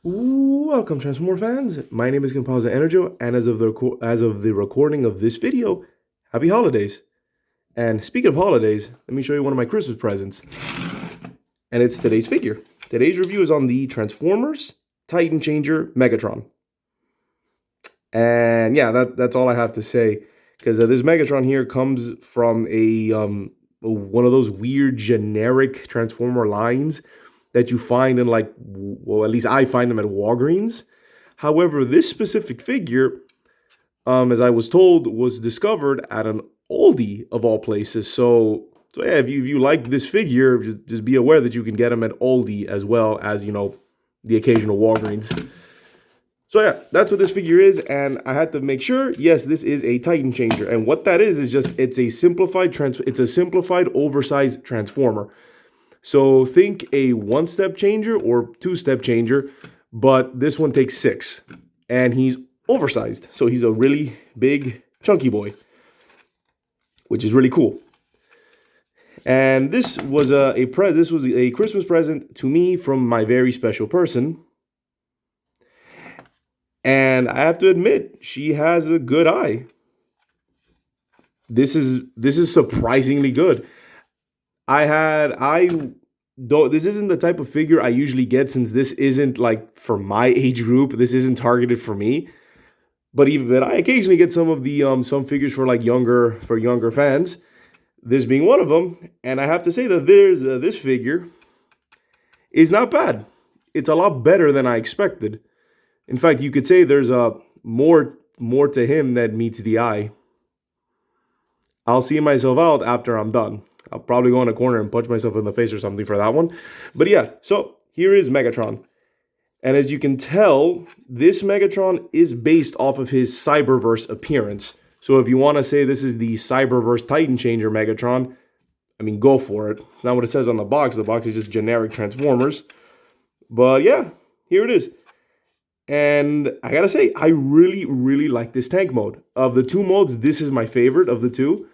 Welcome, Transformer fans. My name is Composite Enerjoe, and as of the recording of this video, happy holidays. And speaking of holidays, let me show you one of my Christmas presents. And it's today's figure. Today's review is on the Transformers Titan Changer Megatron. And yeah, that's all I have to say, because this Megatron here comes from a one of those weird generic Transformer lines that you find in, like, well, at least I find them at Walgreens. However, this specific figure, as I was told, was discovered at an Aldi of all places. So yeah, if you like this figure, just be aware that you can get them at Aldi as well as, the occasional Walgreens. So yeah, that's what this figure is, and I had to make sure, yes, this is a Titan Changer. And what that is just, it's a simplified oversized transformer. So think a one-step changer or two-step changer, but this one takes 6. And he's oversized, so he's a really big, chunky boy, which is really cool. And this was a Christmas present to me from my very special person. And I have to admit, she has a good eye. This is surprisingly good. This isn't the type of figure I usually get, since this isn't like for my age group. This isn't targeted for me. But I occasionally get some of the some figures for younger fans. This being one of them, and I have to say that this figure is not bad. It's a lot better than I expected. In fact, you could say there's more to him than meets the eye. I'll see myself out after I'm done. I'll probably go in a corner and punch myself in the face or something for that one. But yeah, so here is Megatron. And as you can tell, this Megatron is based off of his Cyberverse appearance. So if you want to say this is the Cyberverse Titan Changer Megatron, I mean, go for it. It's not what it says on the box. The box is just generic Transformers. But yeah, here it is. And I gotta say, I really, really like this tank mode. Of the two modes, this is my favorite of the two.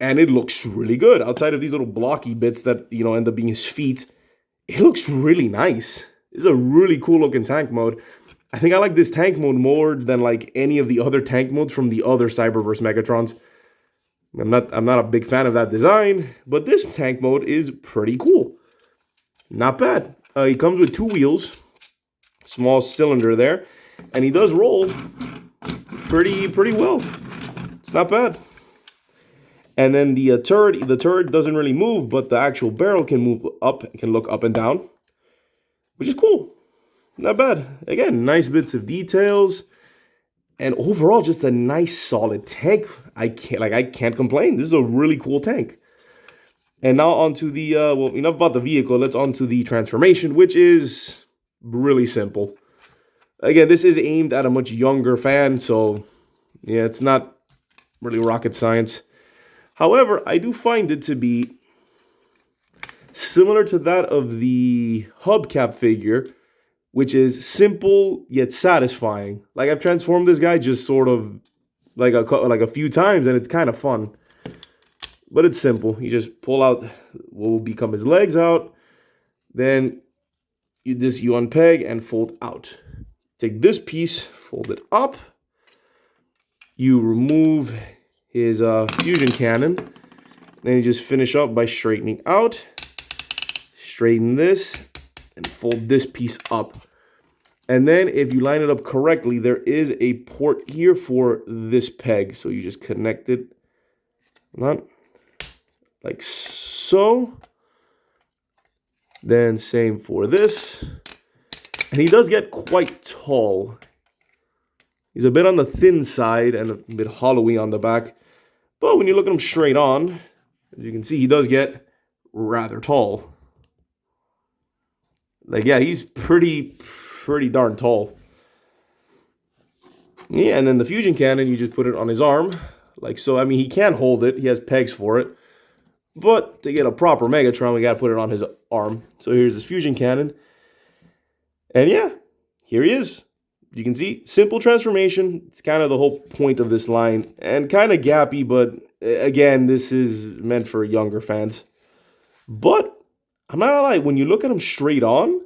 And it looks really good. Outside of these little blocky bits that, end up being his feet, it looks really nice. This is a really cool looking tank mode. I think I like this tank mode more than like any of the other tank modes from the other Cyberverse Megatrons. I'm not a big fan of that design, but this tank mode is pretty cool. Not bad. He comes with 2 wheels, small cylinder there, and he does roll pretty well. It's not bad. And then the turret doesn't really move, but the actual barrel can move up, can look up and down, which is cool. Not bad. Again, nice bits of details, and overall just a nice solid tank. I can't complain. This is a really cool tank. And now onto the well, enough about the vehicle. Let's onto the transformation, which is really simple. Again, this is aimed at a much younger fan, so yeah, it's not really rocket science. However, I do find it to be similar to that of the hubcap figure, which is simple yet satisfying. Like, I've transformed this guy just sort of like a few times, and it's kind of fun. But it's simple. You just pull out what will become his legs out, then you unpeg and fold out. Take this piece, fold it up. You remove his fusion cannon. Then you just finish up by straightening out. Straighten this and fold this piece up. And then if you line it up correctly, there is a port here for this peg. So you just connect it, not like so. Then same for this. And he does get quite tall. He's a bit on the thin side and a bit hollowy on the back. But when you look at him straight on, as you can see, he does get rather tall. Like, yeah, he's pretty darn tall. Yeah, and then the fusion cannon, you just put it on his arm, like so. I mean, he can hold it. He has pegs for it. But to get a proper Megatron, we got to put it on his arm. So here's his fusion cannon. And yeah, here he is. You can see, simple transformation. It's kind of the whole point of this line. And kind of gappy, but again, this is meant for younger fans. But I'm not gonna lie, when you look at him straight on,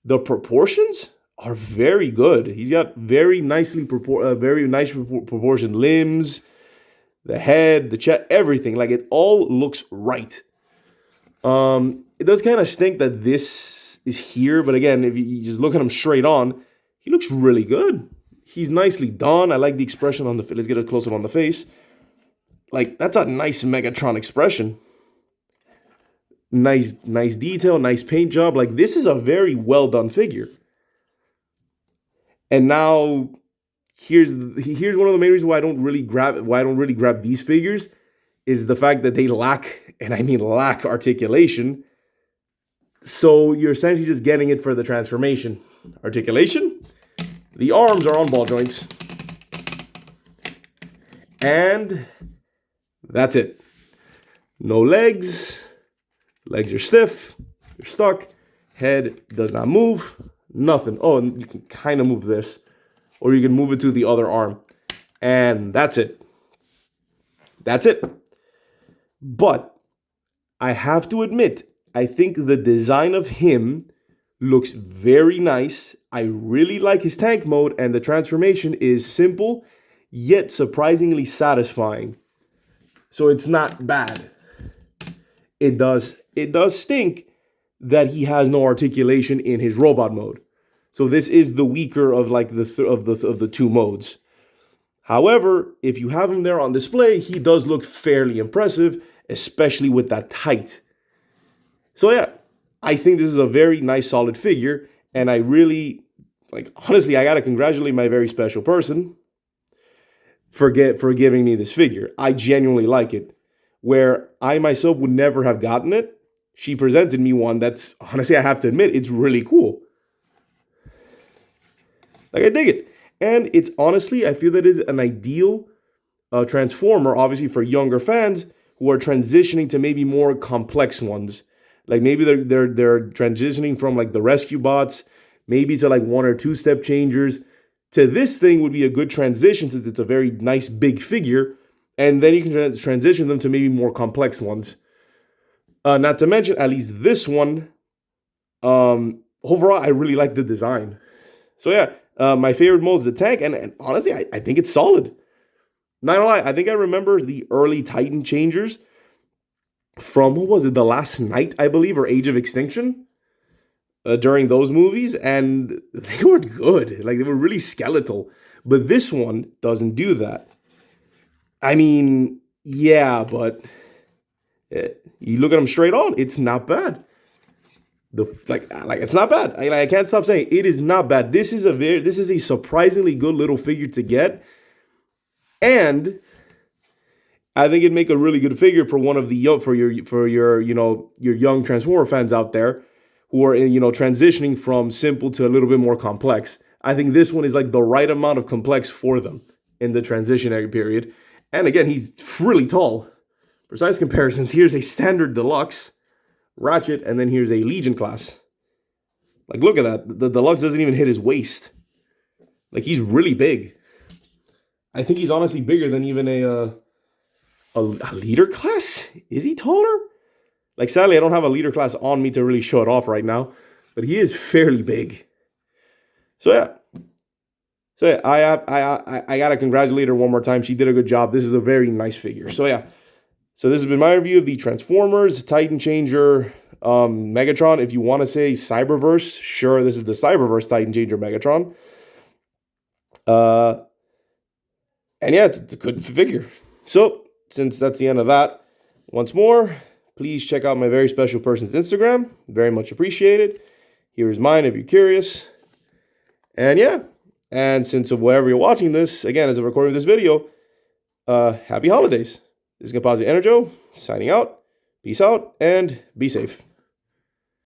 the proportions are very good. He's got very nice proportioned limbs, the head, the chest, everything. Like it all looks right. It does kind of stink that this is here, but again, if you just look at him straight on, he looks really good. He's nicely done. I like the expression on the. Let's get a close up on the face. Like that's a nice Megatron expression. Nice detail, nice paint job. Like this is a very well done figure. And now here's one of the main reasons why I don't really grab these figures is the fact that they lack, and I mean lack, articulation. So you're essentially just getting it for the transformation. Articulation. The arms are on ball joints. And that's it. No legs. Legs are stiff. You're stuck. Head does not move. Nothing. Oh, and you can kind of move this. Or you can move it to the other arm. And that's it. That's it. But I have to admit, I think the design of him looks very nice. I really like his tank mode, and the transformation is simple, yet surprisingly satisfying. So it's not bad. It does stink that he has no articulation in his robot mode. So this is the weaker of like of the two modes. However, if you have him there on display, he does look fairly impressive, especially with that height. So yeah, I think this is a very nice, solid figure, and I really, like, honestly, I gotta congratulate my very special person for giving me this figure. I genuinely like it. Where I myself would never have gotten it, she presented me one that's, honestly, I have to admit, it's really cool. Like, I dig it. And it's honestly, I feel that is an ideal transformer, obviously, for younger fans who are transitioning to maybe more complex ones. Like maybe they're transitioning from like the rescue bots, maybe to like 1 or 2 step changers. To this thing would be a good transition since it's a very nice big figure. And then you can transition them to maybe more complex ones. Not to mention, at least this one, overall, I really like the design. So yeah, my favorite mode is the tank. And honestly, I think it's solid. Not gonna lie, I think I remember the early Titan changers from, what was it, The Last Knight, I believe, or Age of Extinction, during those movies, and they were good. Like, they were really skeletal. But this one doesn't do that. I mean, yeah, but you look at them straight on, it's not bad. Like it's not bad. I can't stop saying it is not bad. This is a surprisingly good little figure to get, and I think it'd make a really good figure for one of the for your young Transformer fans out there who are transitioning from simple to a little bit more complex. I think this one is like the right amount of complex for them in the transitionary period. And again, he's really tall. For size comparisons, here's a standard deluxe Ratchet, and then here's a Legion class. Like, look at that. The deluxe doesn't even hit his waist. Like, he's really big. I think he's honestly bigger than even a leader class? Is he taller? Like, sadly, I don't have a leader class on me to really show it off right now. But he is fairly big. So, yeah. I gotta congratulate her one more time. She did a good job. This is a very nice figure. So, yeah. So, this has been my review of the Transformers, Titan Changer, Megatron. If you want to say Cyberverse, sure, this is the Cyberverse Titan Changer Megatron. And yeah, it's a good figure. So, since that's the end of that, once more, please check out my very special person's Instagram. Very much appreciated. Here's mine if you're curious. And yeah, and since of wherever you're watching this, again, as a recording of this video, happy holidays. This is Composite Enerjoe, signing out. Peace out, and be safe.